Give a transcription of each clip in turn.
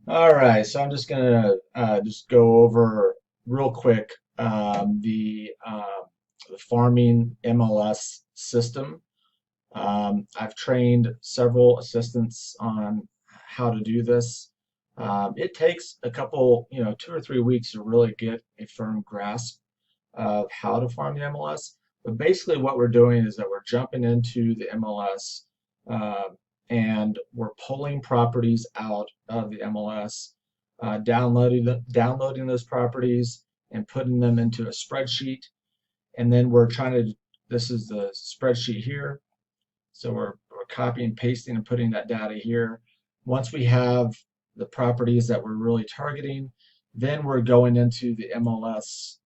All right, so I'm just gonna just go over real quick the farming MLS system. I've trained several assistants on how to do this. It takes a couple, 2 or 3 weeks to really get a firm grasp of how to farm the MLS. But basically, what we're doing is that we're jumping into the MLS uh, and we're pulling properties out of the MLS, downloading those properties and putting them into a spreadsheet. And then we're trying to, this is the spreadsheet here. So we're copying, pasting, and putting that data here. Once we have the properties that we're really targeting, then we're going into the MLS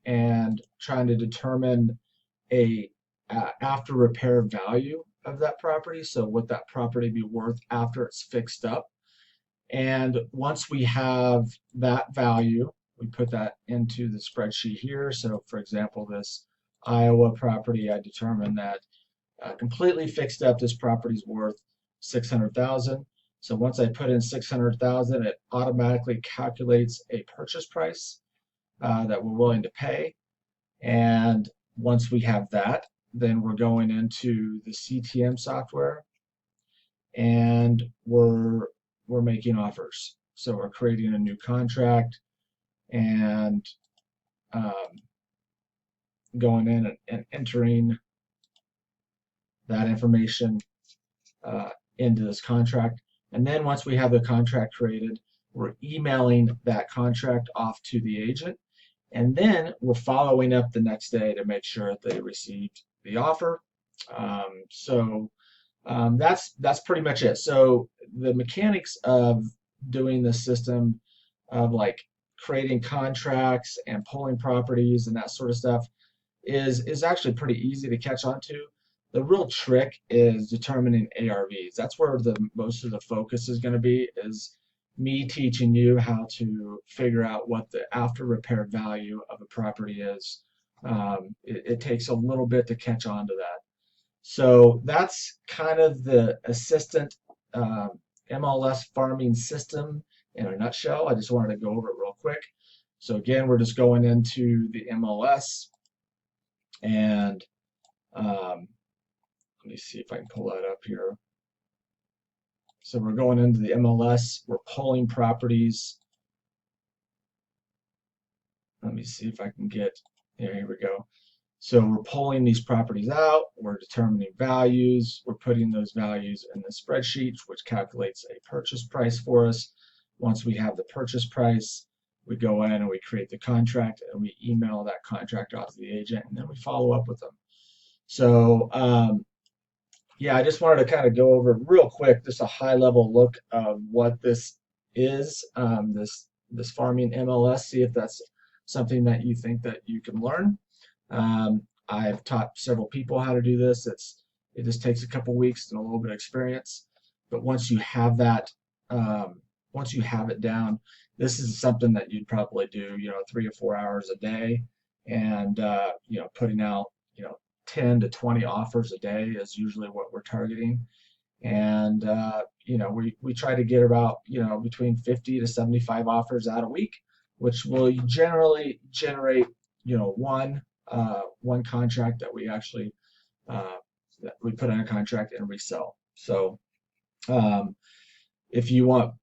and trying to determine a after repair value of that property. So what that property be worth after it's fixed up. And once we have that value, we put that into the spreadsheet here. So for example, this Iowa property, I determined that completely fixed up, this property is worth 600,000. So once I put in 600,000, it automatically calculates a purchase price that we're willing to pay. And once we have that, then we're going into the CTM software and we're making offers. So we're creating a new contract and um, going in and entering that information into this contract. And then once we have the contract created, we're emailing that contract off to the agent. And then we're following up the next day to make sure that they received the offer. That's pretty much it. So the mechanics of doing the system of like creating contracts and pulling properties and that sort of stuff is actually pretty easy to catch on to. The real trick is determining ARVs. That's where the most of the focus is going to be, is me teaching you how to figure out what the after repair value of a property is. It takes a little bit to catch on to that. So that's kind of the assistant uh, MLS farming system in a nutshell. I just wanted to go over it real quick. So again, we're just going into the MLS and let me see if I can pull that up here. So we're going into the MLS, we're pulling properties. Let me see if I can get, here we go. So we're pulling these properties out, we're determining values, we're putting those values in the spreadsheet, which calculates a purchase price for us. Once we have the purchase price, we go in and we create the contract and we email that contract out to the agent and then we follow up with them. So yeah, I just wanted to kind of go over real quick, just a high level look of what this is, this farming MLS, see if that's something that you think that you can learn. I've taught several people how to do this. It just takes a couple weeks and a little bit of experience. But once you have that, once you have it down, this is something that you'd probably do, 3 or 4 hours a day, and putting out, 10 to 20 offers a day is usually what we're targeting. And we try to get about between 50 to 75 offers out a week, which will generally generate one contract that we actually that we put on a contract and resell. So um, if you want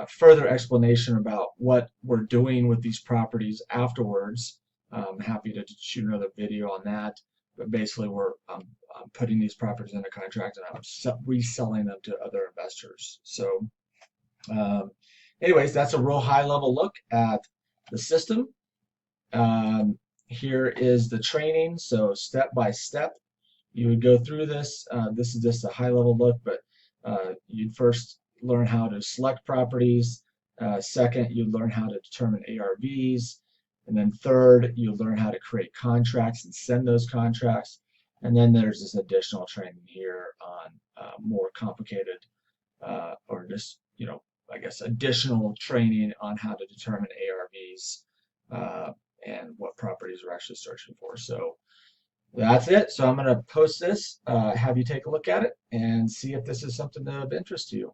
further explanation about what we're doing with these properties afterwards, I'm happy to shoot another video on that. But basically, I'm putting these properties in a contract and I'm reselling them to other investors. So anyways, that's a real high level look at the system. Here is the training. So step by step, you would go through this. This is just a high level look, but you'd first learn how to select properties. Second, you'd learn how to determine ARVs. And then third, you learn how to create contracts and send those contracts. And then there's this additional training here on more complicated or just, I guess, additional training on how to determine ARVs and what properties we're actually searching for. So that's it. So I'm going to post this, have you take a look at it and see if this is something of interest to you.